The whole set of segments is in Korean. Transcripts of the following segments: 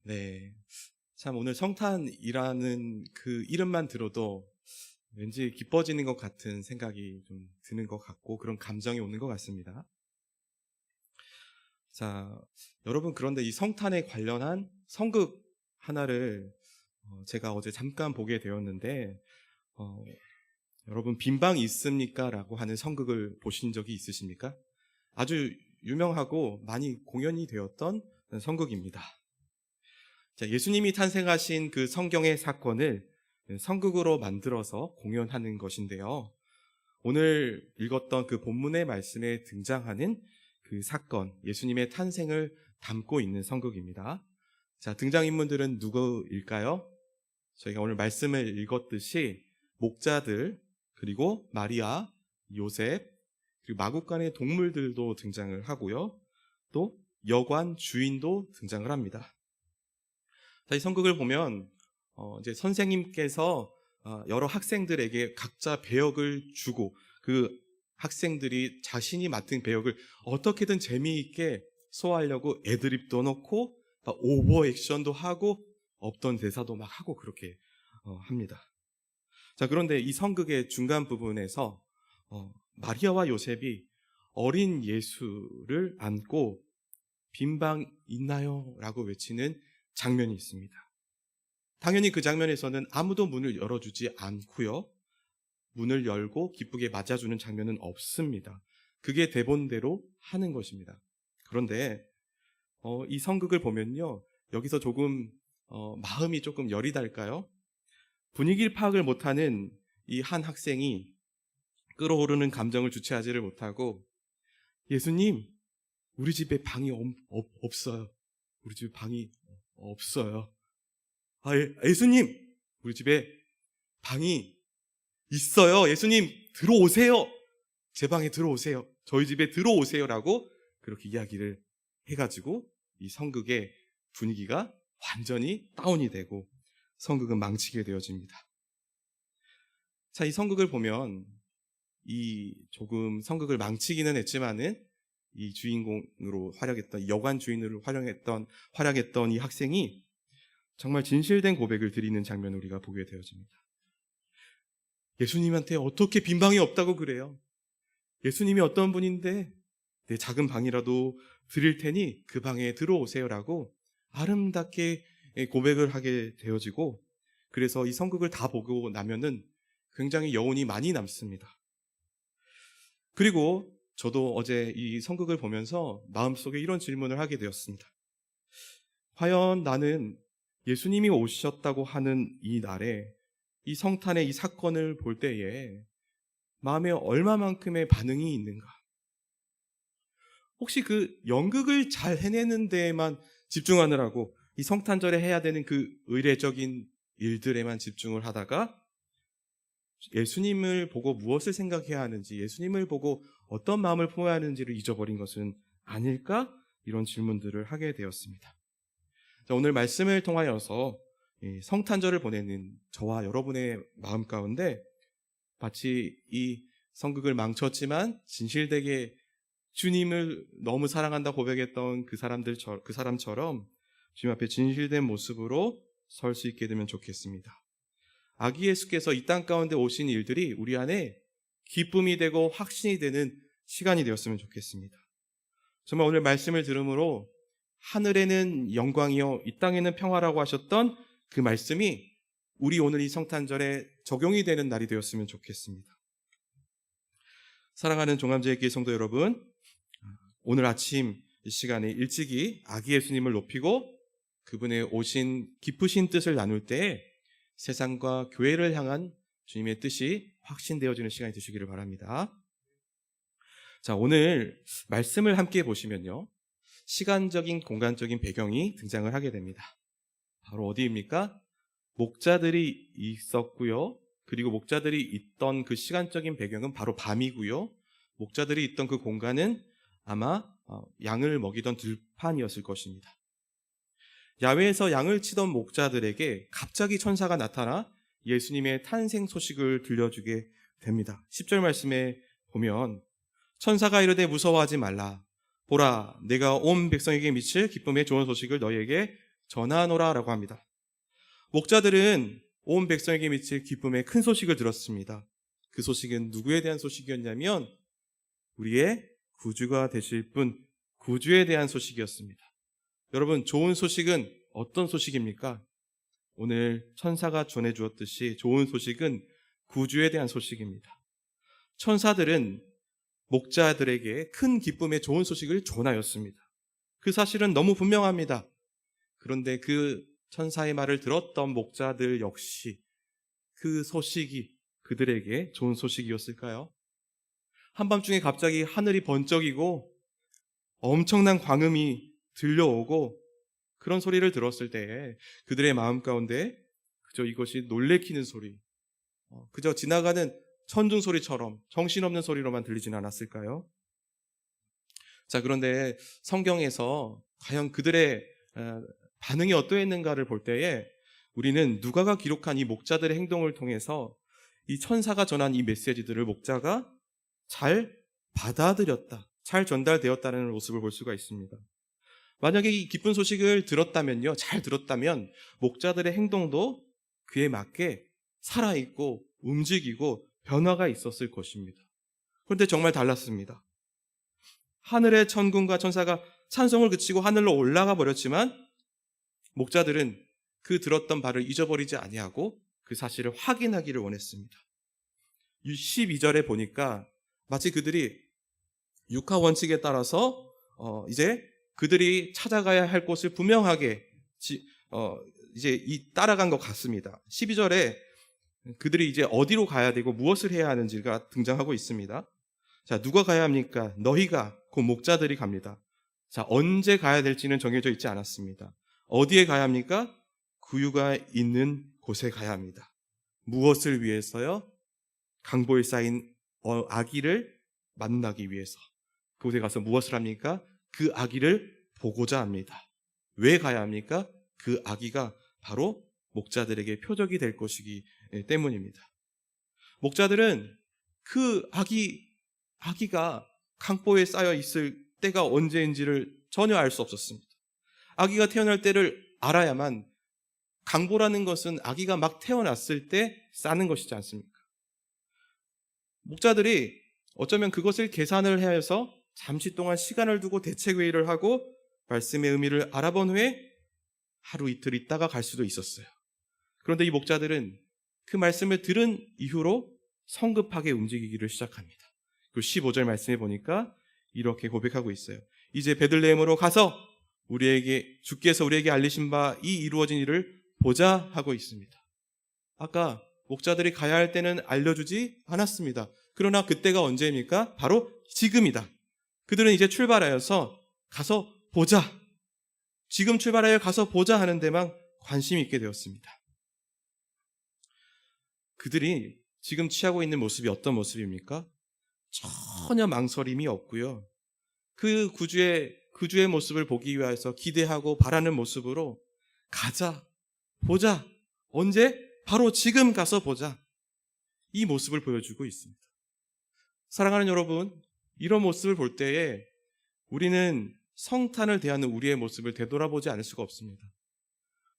네. 참 오늘 성탄이라는 그 이름만 들어도 왠지 기뻐지는 것 같은 생각이 좀 드는 것 같고 그런 감정이 오는 것 같습니다. 자, 여러분 그런데 이 성탄에 관련한 성극 하나를 제가 어제 잠깐 보게 되었는데 어, 여러분 빈방 있습니까? 라고 하는 성극을 보신 적이 있으십니까? 아주 유명하고 많이 공연이 되었던 성극입니다. 자, 예수님이 탄생하신 그 성경의 사건을 성극으로 만들어서 공연하는 것인데요. 오늘 읽었던 그 본문의 말씀에 등장하는 그 사건, 예수님의 탄생을 담고 있는 성극입니다. 자, 등장인물들은 누구일까요? 저희가 오늘 말씀을 읽었듯이 목자들, 그리고 마리아, 요셉, 그리고 마구간의 동물들도 등장을 하고요. 또 여관 주인도 등장을 합니다. 자, 이 성극을 보면 이제 선생님께서 여러 학생들에게 각자 배역을 주고 그 학생들이 자신이 맡은 배역을 어떻게든 재미있게 소화하려고 애드립도 넣고 오버 액션도 하고 없던 대사도 막 하고 그렇게 합니다. 자, 그런데 이 성극의 중간 부분에서 마리아와 요셉이 어린 예수를 안고 빈방 있나요? 라고 외치는 장면이 있습니다. 당연히 그 장면에서는 아무도 문을 열어주지 않고요. 문을 열고 기쁘게 맞아주는 장면은 없습니다. 그게 대본대로 하는 것입니다. 그런데 이 성극을 보면요. 여기서 조금 마음이 조금 열이 달까요? 분위기를 파악을 못하는 이 한 학생이 끓어오르는 감정을 주체하지를 못하고 예수님, 우리 집에 방이 없어요. 우리 집에 방이 없어요. 예수님, 우리 집에 방이 있어요. 예수님, 들어오세요. 제 방에 들어오세요. 저희 집에 들어오세요. 라고 그렇게 이야기를 해가지고 이 성극의 분위기가 완전히 다운이 되고 성극은 망치게 되어집니다. 자, 이 성극을 보면 이 조금 성극을 망치기는 했지만은 이 주인공으로 활약했던 여관 주인으로 활약했던 이 학생이 정말 진실된 고백을 드리는 장면을 우리가 보게 되어집니다. 예수님한테 어떻게 빈방이 없다고 그래요? 예수님이 어떤 분인데 내 작은 방이라도 드릴 테니 그 방에 들어오세요라고 아름답게 고백을 하게 되어지고 그래서 이 성극을 다 보고 나면은 굉장히 여운이 많이 남습니다. 그리고 저도 어제 이 성극을 보면서 마음속에 이런 질문을 하게 되었습니다. 과연 나는 예수님이 오셨다고 하는 이 날에 이 성탄의 이 사건을 볼 때에 마음에 얼마만큼의 반응이 있는가? 혹시 그 연극을 잘 해내는 데에만 집중하느라고 이 성탄절에 해야 되는 그 의례적인 일들에만 집중을 하다가 예수님을 보고 무엇을 생각해야 하는지, 예수님을 보고 어떤 마음을 품어야 하는지를 잊어버린 것은 아닐까? 이런 질문들을 하게 되었습니다. 자, 오늘 말씀을 통하여서 성탄절을 보내는 저와 여러분의 마음 가운데 마치 이 성극을 망쳤지만 진실되게 주님을 너무 사랑한다 고백했던 그 사람처럼 주님 앞에 진실된 모습으로 설 수 있게 되면 좋겠습니다. 아기 예수께서 이 땅 가운데 오신 일들이 우리 안에 기쁨이 되고 확신이 되는 시간이 되었으면 좋겠습니다. 정말 오늘 말씀을 들음으로 하늘에는 영광이요 이 땅에는 평화라고 하셨던 그 말씀이 우리 오늘 이 성탄절에 적용이 되는 날이 되었으면 좋겠습니다. 사랑하는 종합제일교회 성도 여러분, 오늘 아침 이 시간에 일찍이 아기 예수님을 높이고 그분의 오신 기쁘신 뜻을 나눌 때 세상과 교회를 향한 주님의 뜻이 확신되어지는 시간이 되시기를 바랍니다. 자, 오늘 말씀을 함께 보시면요. 시간적인 공간적인 배경이 등장을 하게 됩니다. 바로 어디입니까? 목자들이 있었고요. 그리고 목자들이 있던 그 시간적인 배경은 바로 밤이고요. 목자들이 있던 그 공간은 아마 양을 먹이던 들판이었을 것입니다. 야외에서 양을 치던 목자들에게 갑자기 천사가 나타나 예수님의 탄생 소식을 들려주게 됩니다. 10절 말씀에 보면 천사가 이르되 무서워하지 말라. 보라, 내가 온 백성에게 미칠 기쁨의 좋은 소식을 너희에게 전하노라라고 합니다. 목자들은 온 백성에게 미칠 기쁨의 큰 소식을 들었습니다. 그 소식은 누구에 대한 소식이었냐면 우리의 구주가 되실 분, 구주에 대한 소식이었습니다. 여러분, 좋은 소식은 어떤 소식입니까? 오늘 천사가 전해주었듯이 좋은 소식은 구주에 대한 소식입니다. 천사들은 목자들에게 큰 기쁨의 좋은 소식을 전하였습니다. 그 사실은 너무 분명합니다. 그런데 그 천사의 말을 들었던 목자들 역시 그 소식이 그들에게 좋은 소식이었을까요? 한밤중에 갑자기 하늘이 번쩍이고 엄청난 광음이 들려오고 그런 소리를 들었을 때 그들의 마음 가운데 그저 이것이 놀래키는 소리, 그저 지나가는 천둥 소리처럼 정신없는 소리로만 들리진 않았을까요? 자, 그런데 성경에서 과연 그들의 반응이 어떠했는가를 볼 때에 우리는 누가가 기록한 이 목자들의 행동을 통해서 이 천사가 전한 이 메시지들을 목자가 잘 받아들였다, 잘 전달되었다는 모습을 볼 수가 있습니다. 만약에 이 기쁜 소식을 들었다면요, 잘 들었다면 목자들의 행동도 그에 맞게 살아있고 움직이고 변화가 있었을 것입니다. 그런데 정말 달랐습니다. 하늘의 천군과 천사가 찬송을 그치고 하늘로 올라가 버렸지만 목자들은 그 들었던 바를 잊어버리지 아니하고 그 사실을 확인하기를 원했습니다. 12절에 보니까 마치 그들이 육하 원칙에 따라서 이제 그들이 찾아가야 할 곳을 분명하게 이제 따라간 것 같습니다. 12절에 그들이 이제 어디로 가야 되고 무엇을 해야 하는지가 등장하고 있습니다. 자, 누가 가야 합니까? 너희가, 그 목자들이 갑니다. 자, 언제 가야 될지는 정해져 있지 않았습니다. 어디에 가야 합니까? 구유가 있는 곳에 가야 합니다. 무엇을 위해서요? 강보에 쌓인 아기를 만나기 위해서. 그곳에 가서 무엇을 합니까? 그 아기를 보고자 합니다. 왜 가야 합니까? 그 아기가 바로 목자들에게 표적이 될 것이기 때문입니다. 목자들은 그 아기가 강보에 쌓여 있을 때가 언제인지를 전혀 알 수 없었습니다. 아기가 태어날 때를 알아야만, 강보라는 것은 아기가 막 태어났을 때 쌓는 것이지 않습니까? 목자들이 어쩌면 그것을 계산을 해서 잠시 동안 시간을 두고 대책회의를 하고 말씀의 의미를 알아본 후에 하루 이틀 있다가 갈 수도 있었어요. 그런데 이 목자들은 그 말씀을 들은 이후로 성급하게 움직이기를 시작합니다. 그리고 15절 말씀해 보니까 이렇게 고백하고 있어요. 이제 베들레헴으로 가서 주께서 우리에게 알리신 바 이 이루어진 일을 보자 하고 있습니다. 아까 목자들이 가야 할 때는 알려주지 않았습니다. 그러나 그때가 언제입니까? 바로 지금이다. 그들은 이제 출발하여서 가서 보자, 지금 출발하여 가서 보자 하는 데만 관심이 있게 되었습니다. 그들이 지금 취하고 있는 모습이 어떤 모습입니까? 전혀 망설임이 없고요. 그 구주의 모습을 보기 위해서 기대하고 바라는 모습으로 가자, 보자, 언제? 바로 지금 가서 보자. 이 모습을 보여주고 있습니다. 사랑하는 여러분, 이런 모습을 볼 때에 우리는 성탄을 대하는 우리의 모습을 되돌아보지 않을 수가 없습니다.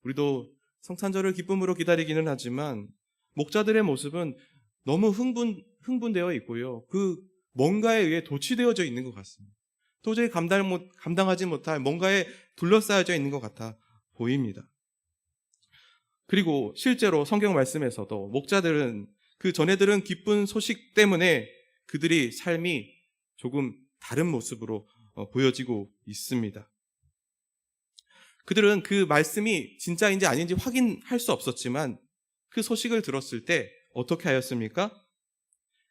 우리도 성탄절을 기쁨으로 기다리기는 하지만 목자들의 모습은 너무 흥분되어 있고요. 그 뭔가에 의해 도취되어져 있는 것 같습니다. 도저히 감당하지 못할 뭔가에 둘러싸여져 있는 것 같아 보입니다. 그리고 실제로 성경 말씀에서도 목자들은, 그 전해들은 기쁜 소식 때문에 그들이 삶이 조금 다른 모습으로 보여지고 있습니다. 그들은 그 말씀이 진짜인지 아닌지 확인할 수 없었지만 그 소식을 들었을 때 어떻게 하였습니까?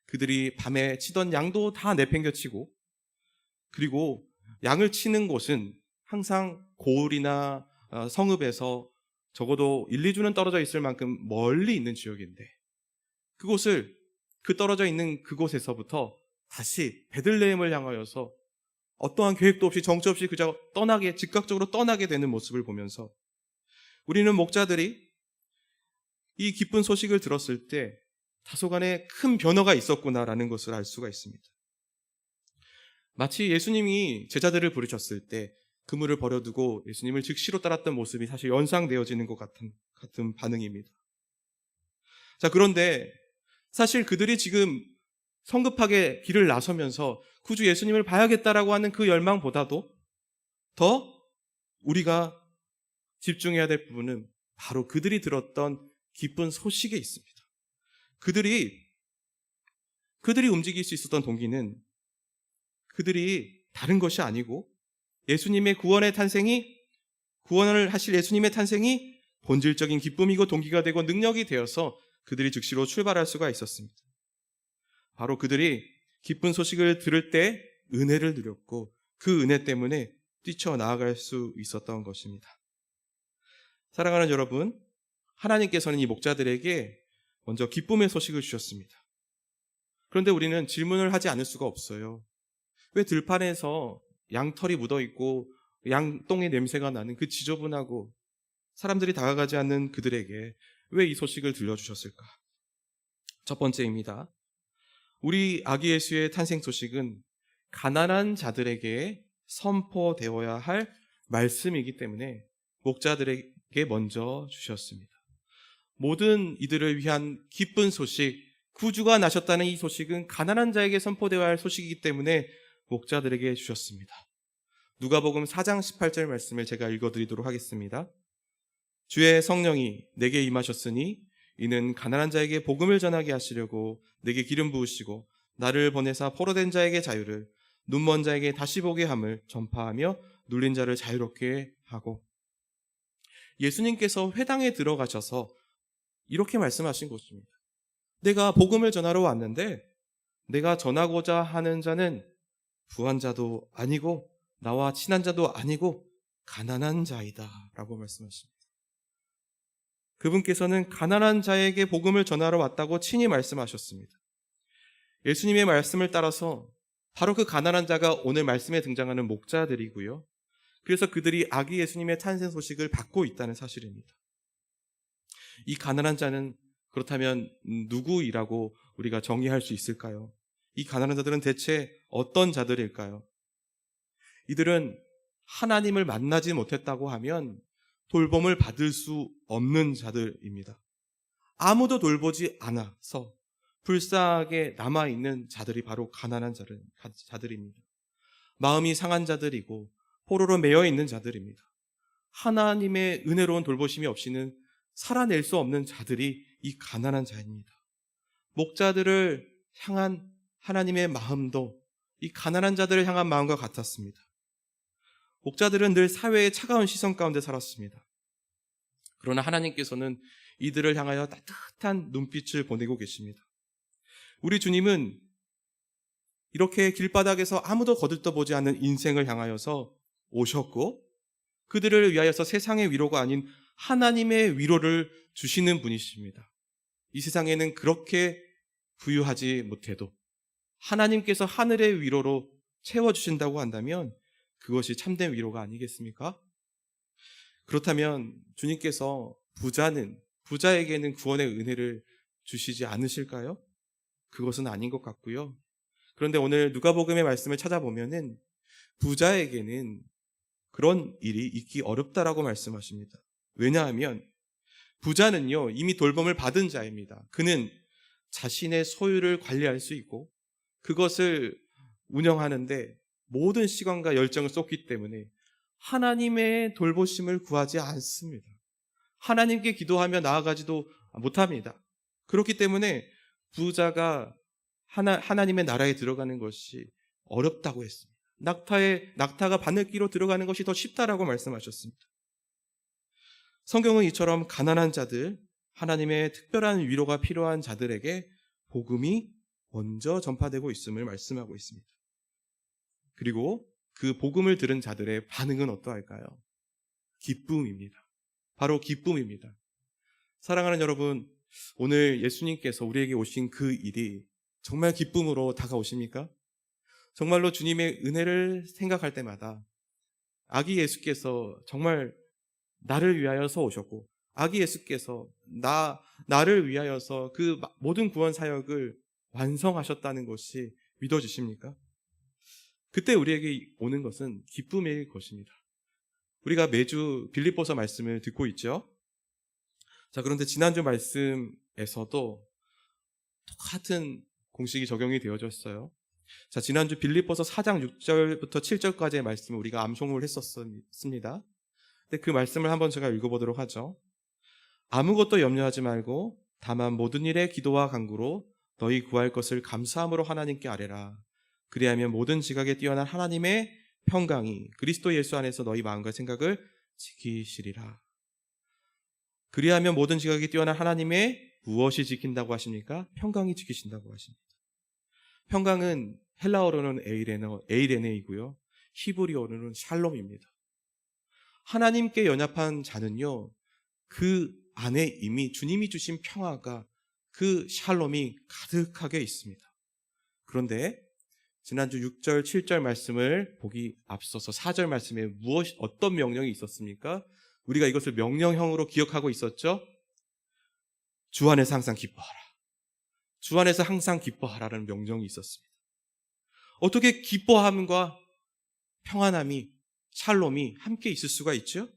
그들이 밤에 치던 양도 다 내팽겨치고, 그리고 양을 치는 곳은 항상 고을이나 성읍에서 적어도 1, 2주는 떨어져 있을 만큼 멀리 있는 지역인데 그곳을, 그 떨어져 있는 그곳에서부터 다시 베들레헴을 향하여서 어떠한 계획도 없이 정처 없이 그저 즉각적으로 떠나게 되는 모습을 보면서 우리는 목자들이 이 기쁜 소식을 들었을 때 다소간의 큰 변화가 있었구나라는 것을 알 수가 있습니다. 마치 예수님이 제자들을 부르셨을 때 그물을 버려두고 예수님을 즉시로 따랐던 모습이 사실 연상되어지는 것 같은 반응입니다. 자, 그런데 사실 그들이 지금 성급하게 길을 나서면서 구주 예수님을 봐야겠다라고 하는 그 열망보다도 더 우리가 집중해야 될 부분은 바로 그들이 들었던 기쁜 소식에 있습니다. 그들이 움직일 수 있었던 동기는 그들이 다른 것이 아니고 구원을 하실 예수님의 탄생이 본질적인 기쁨이고 동기가 되고 능력이 되어서 그들이 즉시로 출발할 수가 있었습니다. 바로 그들이 기쁜 소식을 들을 때 은혜를 누렸고 그 은혜 때문에 뛰쳐나아갈 수 있었던 것입니다. 사랑하는 여러분, 하나님께서는 이 목자들에게 먼저 기쁨의 소식을 주셨습니다. 그런데 우리는 질문을 하지 않을 수가 없어요. 왜 들판에서 양털이 묻어있고 양똥의 냄새가 나는 그 지저분하고 사람들이 다가가지 않는 그들에게 왜 이 소식을 들려주셨을까? 첫 번째입니다. 우리 아기 예수의 탄생 소식은 가난한 자들에게 선포되어야 할 말씀이기 때문에 목자들에게 먼저 주셨습니다. 모든 이들을 위한 기쁜 소식, 구주가 나셨다는 이 소식은 가난한 자에게 선포되어야 할 소식이기 때문에 목자들에게 주셨습니다. 누가복음 4장 18절 말씀을 제가 읽어드리도록 하겠습니다. 주의 성령이 내게 임하셨으니 이는 가난한 자에게 복음을 전하게 하시려고 내게 기름 부으시고 나를 보내사 포로된 자에게 자유를, 눈먼 자에게 다시 보게 함을 전파하며 눌린 자를 자유롭게 하고. 예수님께서 회당에 들어가셔서 이렇게 말씀하신 것입니다. 내가 복음을 전하러 왔는데 내가 전하고자 하는 자는 부한 자도 아니고 나와 친한 자도 아니고 가난한 자이다 라고 말씀하십니다. 그분께서는 가난한 자에게 복음을 전하러 왔다고 친히 말씀하셨습니다. 예수님의 말씀을 따라서 바로 그 가난한 자가 오늘 말씀에 등장하는 목자들이고요. 그래서 그들이 아기 예수님의 탄생 소식을 받고 있다는 사실입니다. 이 가난한 자는 그렇다면 누구이라고 우리가 정의할 수 있을까요? 이 가난한 자들은 대체 어떤 자들일까요? 이들은 하나님을 만나지 못했다고 하면 돌봄을 받을 수 없는 자들입니다. 아무도 돌보지 않아서 불쌍하게 남아있는 자들이 바로 가난한 자들입니다. 마음이 상한 자들이고 포로로 매여 있는 자들입니다. 하나님의 은혜로운 돌보심이 없이는 살아낼 수 없는 자들이 이 가난한 자입니다. 목자들을 향한 하나님의 마음도 이 가난한 자들을 향한 마음과 같았습니다. 목자들은 늘 사회의 차가운 시선 가운데 살았습니다. 그러나 하나님께서는 이들을 향하여 따뜻한 눈빛을 보내고 계십니다. 우리 주님은 이렇게 길바닥에서 아무도 거들떠보지 않는 인생을 향하여서 오셨고 그들을 위하여서 세상의 위로가 아닌 하나님의 위로를 주시는 분이십니다. 이 세상에는 그렇게 부유하지 못해도 하나님께서 하늘의 위로로 채워주신다고 한다면 그것이 참된 위로가 아니겠습니까? 그렇다면 주님께서 부자에게는 구원의 은혜를 주시지 않으실까요? 그것은 아닌 것 같고요. 그런데 오늘 누가복음의 말씀을 찾아보면은 부자에게는 그런 일이 있기 어렵다라고 말씀하십니다. 왜냐하면 부자는요 이미 돌봄을 받은 자입니다. 그는 자신의 소유를 관리할 수 있고 그것을 운영하는데 모든 시간과 열정을 쏟기 때문에 하나님의 돌보심을 구하지 않습니다. 하나님께 기도하며 나아가지도 못합니다. 그렇기 때문에 부자가 하나님의 나라에 들어가는 것이 어렵다고 했습니다. 낙타가 바늘기로 들어가는 것이 더 쉽다라고 말씀하셨습니다. 성경은 이처럼 가난한 자들, 하나님의 특별한 위로가 필요한 자들에게 복음이 먼저 전파되고 있음을 말씀하고 있습니다. 그리고 그 복음을 들은 자들의 반응은 어떠할까요? 기쁨입니다. 바로 기쁨입니다. 사랑하는 여러분, 오늘 예수님께서 우리에게 오신 그 일이 정말 기쁨으로 다가오십니까? 정말로 주님의 은혜를 생각할 때마다 아기 예수께서 정말 나를 위하여서 오셨고 아기 예수께서 나를 위하여서 그 모든 구원 사역을 완성하셨다는 것이 믿어지십니까? 그때 우리에게 오는 것은 기쁨일 것입니다. 우리가 매주 빌립보서 말씀을 듣고 있죠. 자, 그런데 지난주 말씀에서도 똑같은 공식이 적용이 되어졌어요. 자, 지난주 빌립보서 4장 6절부터 7절까지의 말씀을 우리가 암송을 했었습니다. 근데 그 말씀을 한번 제가 읽어보도록 하죠. 아무것도 염려하지 말고 다만 모든 일에 기도와 간구로 너희 구할 것을 감사함으로 하나님께 아뢰라. 그리하면 모든 지각에 뛰어난 하나님의 평강이 그리스도 예수 안에서 너희 마음과 생각을 지키시리라. 그리하면 모든 지각에 뛰어난 하나님의 무엇이 지킨다고 하십니까? 평강이 지키신다고 하십니다. 평강은 헬라어로는 에이레네이고요. 히브리어로는 샬롬입니다. 하나님께 연합한 자는요, 그 안에 이미 주님이 주신 평화가, 그 샬롬이 가득하게 있습니다. 그런데 지난주 6절, 7절 말씀을 보기 앞서서 4절 말씀에 어떤 명령이 있었습니까? 우리가 이것을 명령형으로 기억하고 있었죠? 주 안에서 항상 기뻐하라. 주 안에서 항상 기뻐하라는 명령이 있었습니다. 어떻게 기뻐함과 평안함이, 샬롬이 함께 있을 수가 있죠?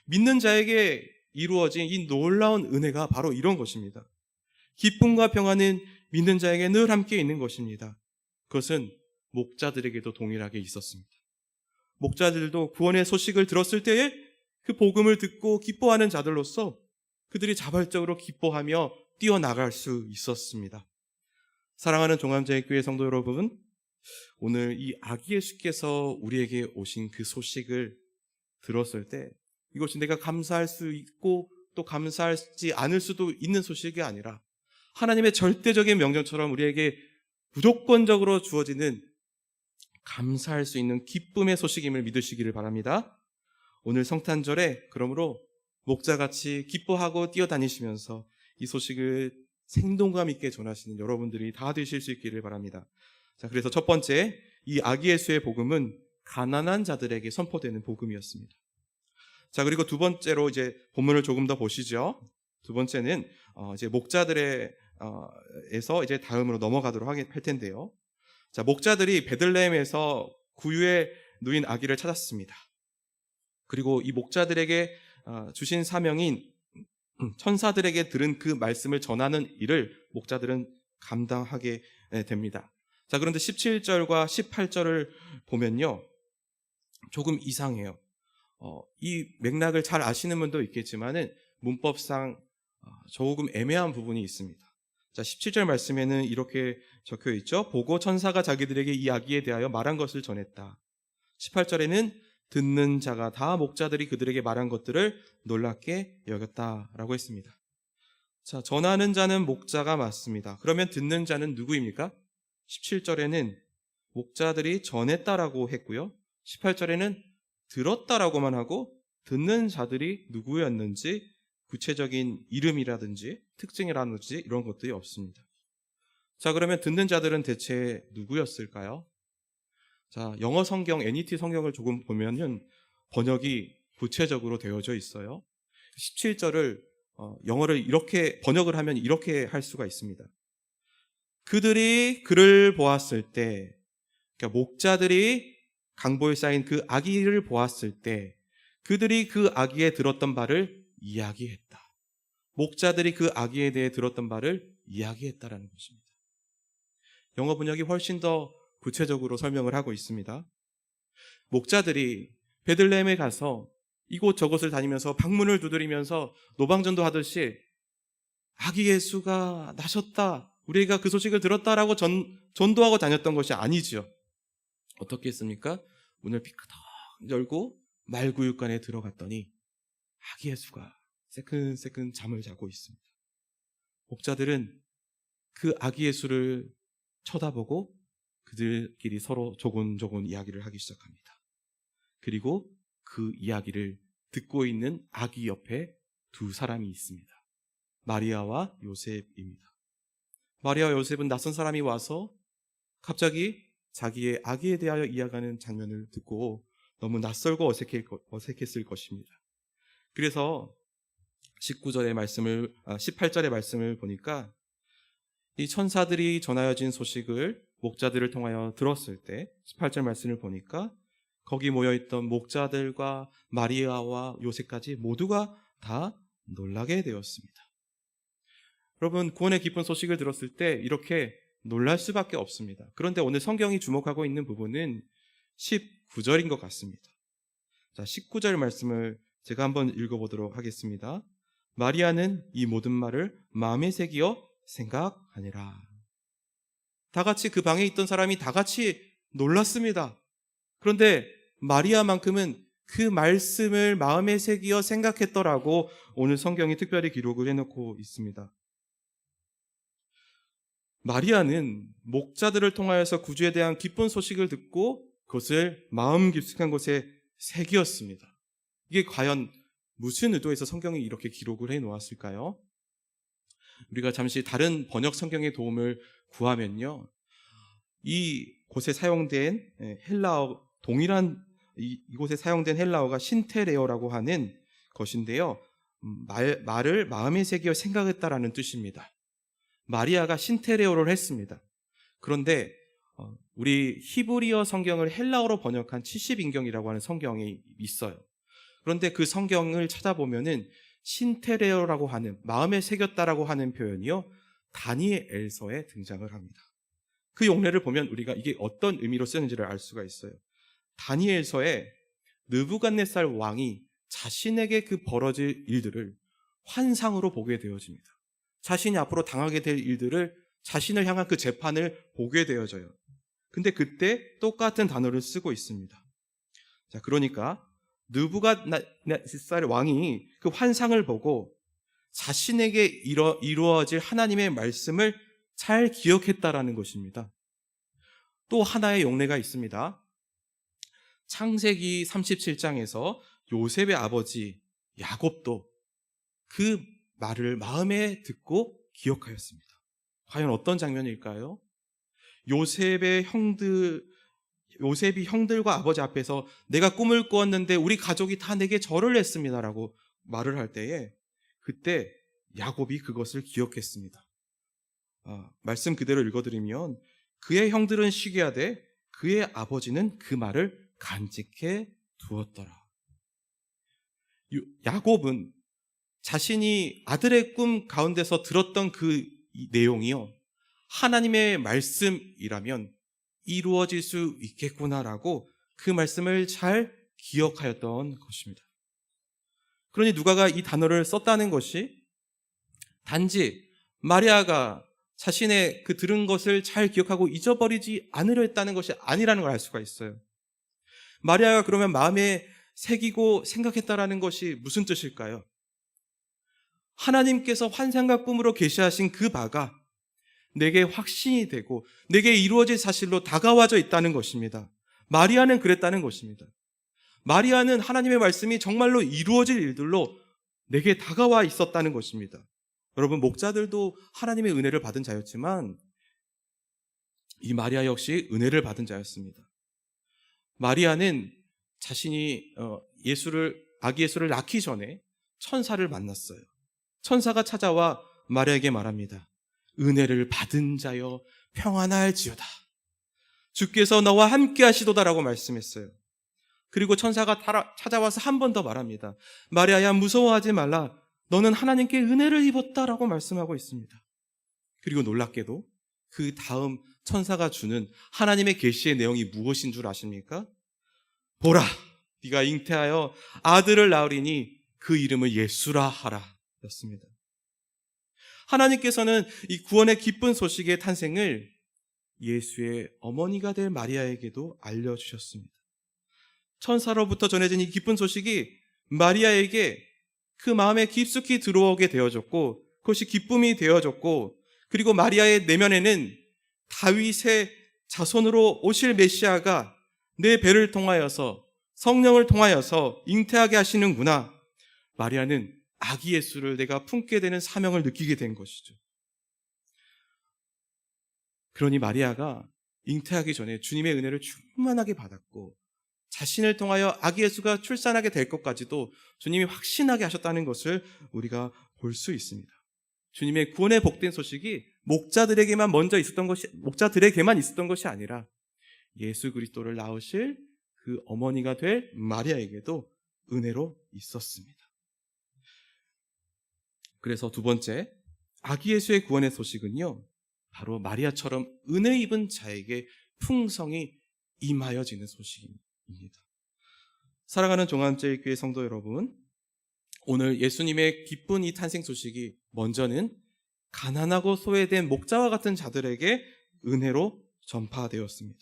믿는 자에게 이루어진 이 놀라운 은혜가 바로 이런 것입니다. 기쁨과 평안은 믿는 자에게 늘 함께 있는 것입니다. 그것은 목자들에게도 동일하게 있었습니다. 목자들도 구원의 소식을 들었을 때에 그 복음을 듣고 기뻐하는 자들로서 그들이 자발적으로 기뻐하며 뛰어나갈 수 있었습니다. 사랑하는 종암제일교회 성도 여러분, 오늘 이 아기 예수께서 우리에게 오신 그 소식을 들었을 때 이것이 내가 감사할 수 있고 또 감사하지 않을 수도 있는 소식이 아니라 하나님의 절대적인 명령처럼 우리에게 무조건적으로 주어지는 감사할 수 있는 기쁨의 소식임을 믿으시기를 바랍니다. 오늘 성탄절에 그러므로 목자같이 기뻐하고 뛰어다니시면서 이 소식을 생동감 있게 전하시는 여러분들이 다 되실 수 있기를 바랍니다. 자, 그래서 첫 번째, 이 아기 예수의 복음은 가난한 자들에게 선포되는 복음이었습니다. 자, 그리고 두 번째로 이제 본문을 조금 더 보시죠. 두 번째는 이제 목자들에서 이제 다음으로 넘어가도록 할 텐데요. 자, 목자들이 베들레헴에서 구유에 누인 아기를 찾았습니다. 그리고 이 목자들에게 주신 사명인 천사들에게 들은 그 말씀을 전하는 일을 목자들은 감당하게 됩니다. 자, 그런데 17절과 18절을 보면요, 조금 이상해요. 이 맥락을 잘 아시는 분도 있겠지만은 문법상 조금 애매한 부분이 있습니다. 자, 17절 말씀에는 이렇게 적혀 있죠. 보고 천사가 자기들에게 이 아기에 대하여 말한 것을 전했다. 18절에는 듣는 자가 다 목자들이 그들에게 말한 것들을 놀랍게 여겼다라고 했습니다. 자, 전하는 자는 목자가 맞습니다. 그러면 듣는 자는 누구입니까? 17절에는 목자들이 전했다라고 했고요. 18절에는 들었다라고만 하고 듣는 자들이 누구였는지 구체적인 이름이라든지 특징이라든지 이런 것들이 없습니다. 자, 그러면 듣는 자들은 대체 누구였을까요? 자, 영어 성경, NET 성경을 조금 보면은 번역이 구체적으로 되어져 있어요. 17절을 영어를 이렇게 번역을 하면 이렇게 할 수가 있습니다. 그들이 그를 보았을 때, 그러니까 목자들이 강보에 쌓인 그 아기를 보았을 때 그들이 그 아기에 들었던 바를 이야기했다. 목자들이 그 아기에 대해 들었던 바를 이야기했다라는 것입니다. 영어 번역이 훨씬 더 구체적으로 설명을 하고 있습니다. 목자들이 베들레헴에 가서 이곳 저곳을 다니면서 방문을 두드리면서 노방전도 하듯이 아기 예수가 나셨다, 우리가 그 소식을 들었다라고 전도하고 다녔던 것이 아니죠. 어떻게 했습니까? 문을 피크덕 열고 말구육간에 들어갔더니 아기 예수가 새근새근 잠을 자고 있습니다. 목자들은 그 아기 예수를 쳐다보고 그들끼리 서로 조곤조곤 이야기를 하기 시작합니다. 그리고 그 이야기를 듣고 있는 아기 옆에 두 사람이 있습니다. 마리아와 요셉입니다. 마리아와 요셉은 낯선 사람이 와서 갑자기 자기의 아기에 대하여 이야기하는 장면을 듣고 너무 낯설고 어색했을 것입니다. 그래서 18절의 말씀을 보니까 이 천사들이 전하여진 소식을 목자들을 통하여 들었을 때 18절 말씀을 보니까 거기 모여있던 목자들과 마리아와 요셉까지 모두가 다 놀라게 되었습니다. 여러분, 구원의 기쁜 소식을 들었을 때 이렇게 놀랄 수밖에 없습니다. 그런데 오늘 성경이 주목하고 있는 부분은 19절인 것 같습니다. 자, 19절 말씀을 제가 한번 읽어보도록 하겠습니다. 마리아는 이 모든 말을 마음에 새기어 생각하니라. 다 같이 그 방에 있던 사람이 다 같이 놀랐습니다. 그런데 마리아만큼은 그 말씀을 마음에 새기어 생각했더라고 오늘 성경이 특별히 기록을 해놓고 있습니다. 마리아는 목자들을 통하여서 구주에 대한 기쁜 소식을 듣고 그것을 마음 깊숙한 곳에 새기었습니다. 이게 과연 무슨 의도에서 성경이 이렇게 기록을 해 놓았을까요? 우리가 잠시 다른 번역 성경의 도움을 구하면요, 이곳에 사용된 헬라어, 동일한 이곳에 사용된 헬라어가 신테레오라고 하는 것인데요, 말을 마음에 새겨 생각했다라는 뜻입니다. 마리아가 신테레오를 했습니다. 그런데 우리 히브리어 성경을 헬라어로 번역한 70인경이라고 하는 성경이 있어요. 그런데 그 성경을 찾아보면은 신테레오라고 하는, 마음에 새겼다라고 하는 표현이요, 다니엘서에 등장을 합니다. 그 용례를 보면 우리가 이게 어떤 의미로 쓰는지를 알 수가 있어요. 다니엘서에 느부갓네살 왕이 자신에게 그 벌어질 일들을 환상으로 보게 되어집니다. 자신이 앞으로 당하게 될 일들을, 자신을 향한 그 재판을 보게 되어져요. 근데 그때 똑같은 단어를 쓰고 있습니다. 자, 그러니까 느부갓네살 왕이 그 환상을 보고 자신에게 이루어질 하나님의 말씀을 잘 기억했다라는 것입니다. 또 하나의 용례가 있습니다. 창세기 37장에서 요셉의 아버지 야곱도 그 말을 마음에 듣고 기억하였습니다. 과연 어떤 장면일까요? 요셉이 형들과 아버지 앞에서 내가 꿈을 꾸었는데 우리 가족이 다 내게 절을 했습니다라고 말을 할 때에 그때 야곱이 그것을 기억했습니다. 말씀 그대로 읽어드리면 그의 형들은 쉬게 하되 그의 아버지는 그 말을 간직해 두었더라. 야곱은 자신이 아들의 꿈 가운데서 들었던 그 내용이요, 하나님의 말씀이라면 이루어질 수 있겠구나라고 그 말씀을 잘 기억하였던 것입니다. 그러니 누가가 이 단어를 썼다는 것이 단지 마리아가 자신의 그 들은 것을 잘 기억하고 잊어버리지 않으려 했다는 것이 아니라는 걸 알 수가 있어요. 마리아가 그러면 마음에 새기고 생각했다라는 것이 무슨 뜻일까요? 하나님께서 환상과 꿈으로 계시하신 그 바가 내게 확신이 되고 내게 이루어질 사실로 다가와져 있다는 것입니다. 마리아는 그랬다는 것입니다. 마리아는 하나님의 말씀이 정말로 이루어질 일들로 내게 다가와 있었다는 것입니다. 여러분, 목자들도 하나님의 은혜를 받은 자였지만 이 마리아 역시 은혜를 받은 자였습니다. 마리아는 자신이 아기 예수를 낳기 전에 천사를 만났어요. 천사가 찾아와 마리아에게 말합니다. 은혜를 받은 자여 평안할지어다. 주께서 너와 함께 하시도다라고 말씀했어요. 그리고 천사가 찾아와서 한 번 더 말합니다. 마리아야, 무서워하지 말라. 너는 하나님께 은혜를 입었다라고 말씀하고 있습니다. 그리고 놀랍게도 그 다음 천사가 주는 하나님의 계시의 내용이 무엇인 줄 아십니까? 보라, 네가 잉태하여 아들을 낳으리니 그 이름을 예수라 하라 였습니다. 하나님께서는 이 구원의 기쁜 소식의 탄생을 예수의 어머니가 될 마리아에게도 알려주셨습니다. 천사로부터 전해진 이 기쁜 소식이 마리아에게 그 마음에 깊숙이 들어오게 되어졌고 그것이 기쁨이 되어졌고, 그리고 마리아의 내면에는 다윗의 자손으로 오실 메시아가 내 배를 통하여서, 성령을 통하여서 잉태하게 하시는구나. 마리아는 아기 예수를 내가 품게 되는 사명을 느끼게 된 것이죠. 그러니 마리아가 잉태하기 전에 주님의 은혜를 충만하게 받았고 자신을 통하여 아기 예수가 출산하게 될 것까지도 주님이 확신하게 하셨다는 것을 우리가 볼 수 있습니다. 주님의 구원의 복된 소식이 목자들에게만 있었던 것이 아니라 예수 그리스도를 낳으실 그 어머니가 될 마리아에게도 은혜로 있었습니다. 그래서 두 번째, 아기 예수의 구원의 소식은요, 바로 마리아처럼 은혜 입은 자에게 풍성히 임하여지는 소식입니다. 사랑하는 종합제일교회 성도 여러분, 오늘 예수님의 기쁜 이 탄생 소식이 먼저는 가난하고 소외된 목자와 같은 자들에게 은혜로 전파되었습니다.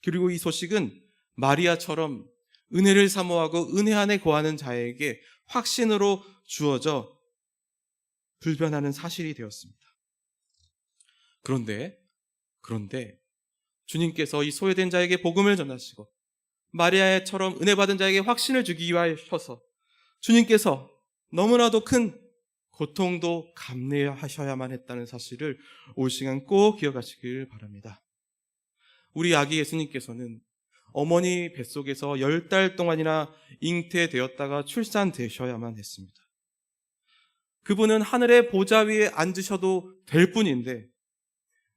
그리고 이 소식은 마리아처럼 은혜를 사모하고 은혜 안에 거하는 자에게 확신으로 주어져 불변하는 사실이 되었습니다. 그런데 주님께서 이 소외된 자에게 복음을 전하시고 마리아처럼 은혜 받은 자에게 확신을 주기 위하여서 주님께서 너무나도 큰 고통도 감내하셔야만 했다는 사실을 올 시간 꼭 기억하시길 바랍니다. 우리 아기 예수님께서는 어머니 뱃속에서 10달 동안이나 잉태되었다가 출산되셔야만 했습니다. 그분은 하늘의 보좌 위에 앉으셔도 될 뿐인데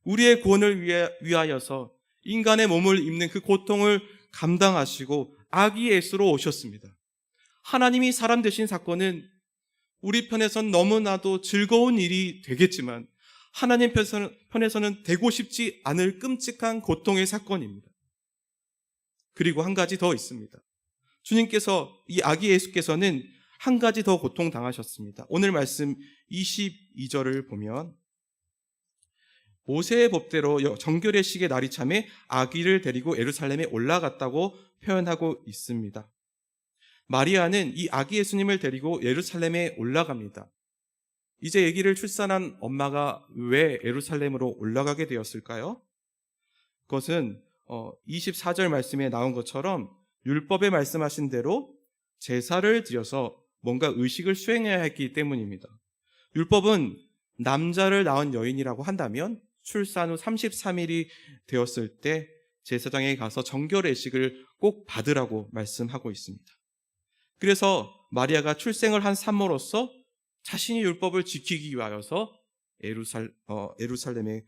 우리의 구원을 위하여서 인간의 몸을 입는 그 고통을 감당하시고 아기 예수로 오셨습니다. 하나님이 사람 되신 사건은 우리 편에선 너무나도 즐거운 일이 되겠지만 하나님 편에서는 되고 싶지 않을 끔찍한 고통의 사건입니다. 그리고 한 가지 더 있습니다. 주님께서, 이 아기 예수께서는 한 가지 더 고통당하셨습니다. 오늘 말씀 22절을 보면 모세의 법대로 정결의 식의 날이 참에 아기를 데리고 예루살렘에 올라갔다고 표현하고 있습니다. 마리아는 이 아기 예수님을 데리고 예루살렘에 올라갑니다. 이제 아기를 출산한 엄마가 왜 예루살렘으로 올라가게 되었을까요? 그것은 24절 말씀에 나온 것처럼 율법에 말씀하신 대로 제사를 드려서 뭔가 의식을 수행해야 했기 때문입니다. 율법은 남자를 낳은 여인이라고 한다면 출산 후 33일이 되었을 때 제사장에 가서 정결의식을 꼭 받으라고 말씀하고 있습니다. 그래서 마리아가 출생을 한 산모로서 자신이 율법을 지키기 위하여서 예루살렘에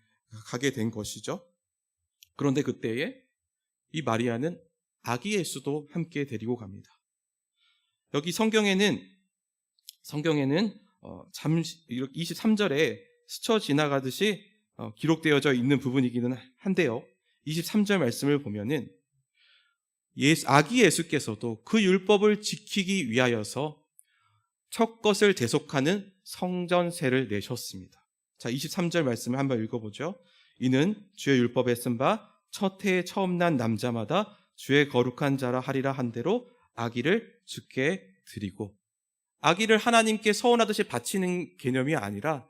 가게 된 것이죠. 그런데 그때에 이 마리아는 아기 예수도 함께 데리고 갑니다. 여기 성경에는 23절에 스쳐 지나가듯이 기록되어져 있는 부분이기는 한데요. 23절 말씀을 보면은 아기 예수께서도 그 율법을 지키기 위하여서 첫 것을 대속하는 성전세를 내셨습니다. 자, 23절 말씀을 한번 읽어보죠. 이는 주의 율법에 쓴 바 첫 해에 처음 난 남자마다 주의 거룩한 자라 하리라 한 대로 아기를 주께 드리고, 아기를 하나님께 서원하듯이 바치는 개념이 아니라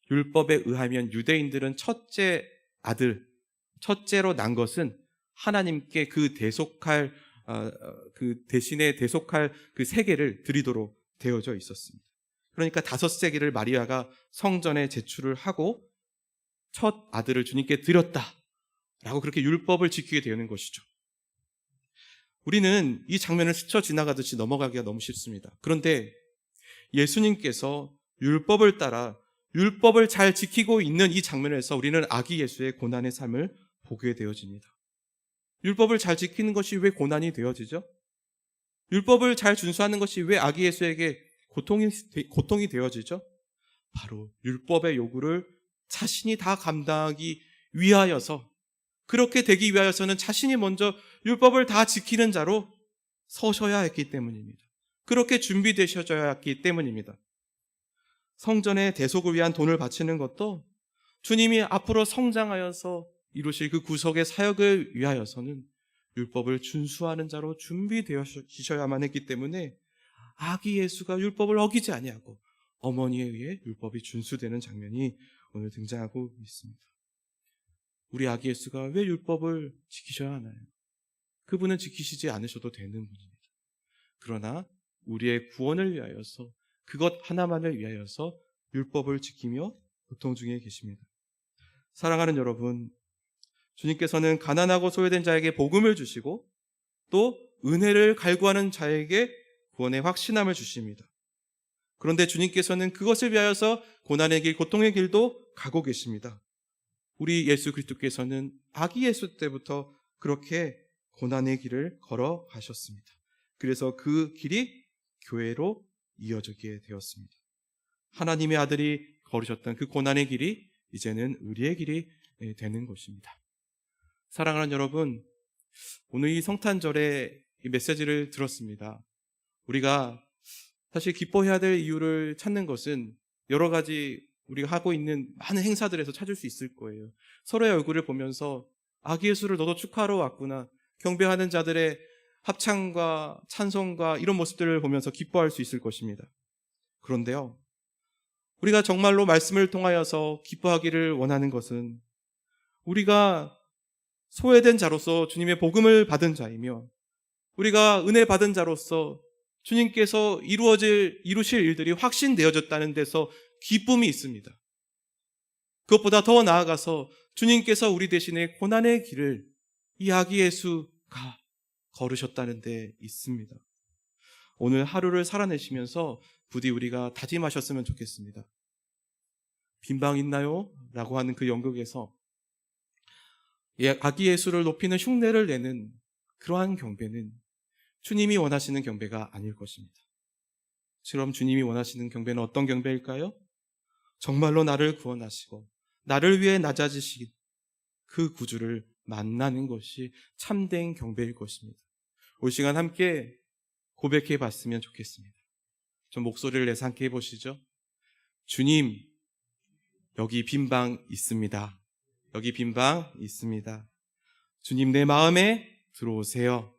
율법에 의하면 유대인들은 첫째로 난 것은 하나님께 그 대신에 대속할 그 세계를 드리도록 되어져 있었습니다. 그러니까 5세기를 마리아가 성전에 제출을 하고 첫 아들을 주님께 드렸다라고 그렇게 율법을 지키게 되는 것이죠. 우리는 이 장면을 스쳐 지나가듯이 넘어가기가 너무 쉽습니다. 그런데 예수님께서 율법을 따라 율법을 잘 지키고 있는 이 장면에서 우리는 아기 예수의 고난의 삶을 보게 되어집니다. 율법을 잘 지키는 것이 왜 고난이 되어지죠? 율법을 잘 준수하는 것이 왜 아기 예수에게 고통이 되어지죠? 바로 율법의 요구를 자신이 다 감당하기 위하여서, 그렇게 되기 위하여서는 자신이 먼저 율법을 다 지키는 자로 서셔야 했기 때문입니다. 그렇게 준비되셔야 했기 때문입니다. 성전의 대속을 위한 돈을 바치는 것도 주님이 앞으로 성장하여서 이루실 그 구속의 사역을 위하여서는 율법을 준수하는 자로 준비되셔야만 했기 때문에 아기 예수가 율법을 어기지 아니하고 어머니에 의해 율법이 준수되는 장면이 오늘 등장하고 있습니다. 우리 아기 예수가 왜 율법을 지키셔야 하나요? 그분은 지키시지 않으셔도 되는 분입니다. 그러나 우리의 구원을 위하여서, 그것 하나만을 위하여서 율법을 지키며 고통 중에 계십니다. 사랑하는 여러분, 주님께서는 가난하고 소외된 자에게 복음을 주시고 또 은혜를 갈구하는 자에게 구원의 확신함을 주십니다. 그런데 주님께서는 그것을 위하여서 고난의 길, 고통의 길도 가고 계십니다. 우리 예수 그리스도께서는 아기 예수 때부터 그렇게 고난의 길을 걸어가셨습니다. 그래서 그 길이 교회로 이어지게 되었습니다. 하나님의 아들이 걸으셨던 그 고난의 길이 이제는 우리의 길이 되는 것입니다. 사랑하는 여러분, 오늘 이 성탄절에 이 메시지를 들었습니다. 우리가 사실 기뻐해야 될 이유를 찾는 것은 여러 가지 우리가 하고 있는 많은 행사들에서 찾을 수 있을 거예요. 서로의 얼굴을 보면서 아기 예수를 너도 축하하러 왔구나, 경배하는 자들의 합창과 찬송과 이런 모습들을 보면서 기뻐할 수 있을 것입니다. 그런데요, 우리가 정말로 말씀을 통하여서 기뻐하기를 원하는 것은 우리가 소외된 자로서 주님의 복음을 받은 자이며 우리가 은혜 받은 자로서 주님께서 이루실 일들이 확신되어졌다는 데서 기쁨이 있습니다. 그것보다 더 나아가서 주님께서 우리 대신에 고난의 길을 이 아기 예수가 걸으셨다는 데 있습니다. 오늘 하루를 살아내시면서 부디 우리가 다짐하셨으면 좋겠습니다. 빈방 있나요? 라고 하는 그 연극에서 아기 예수를 높이는 흉내를 내는 그러한 경배는 주님이 원하시는 경배가 아닐 것입니다. 그럼 주님이 원하시는 경배는 어떤 경배일까요? 정말로 나를 구원하시고 나를 위해 낮아지신 그 구주를 만나는 것이 참된 경배일 것입니다. 올 시간 함께 고백해 봤으면 좋겠습니다. 좀 목소리를 내서 함께 해보시죠. 주님, 여기 빈방 있습니다. 여기 빈방 있습니다. 주님, 내 마음에 들어오세요.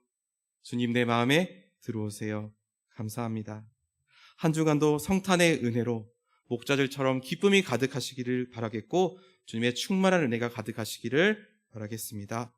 주님, 내 마음에 들어오세요. 감사합니다. 한 주간도 성탄의 은혜로 목자들처럼 기쁨이 가득하시기를 바라겠고 주님의 충만한 은혜가 가득하시기를 바라겠습니다.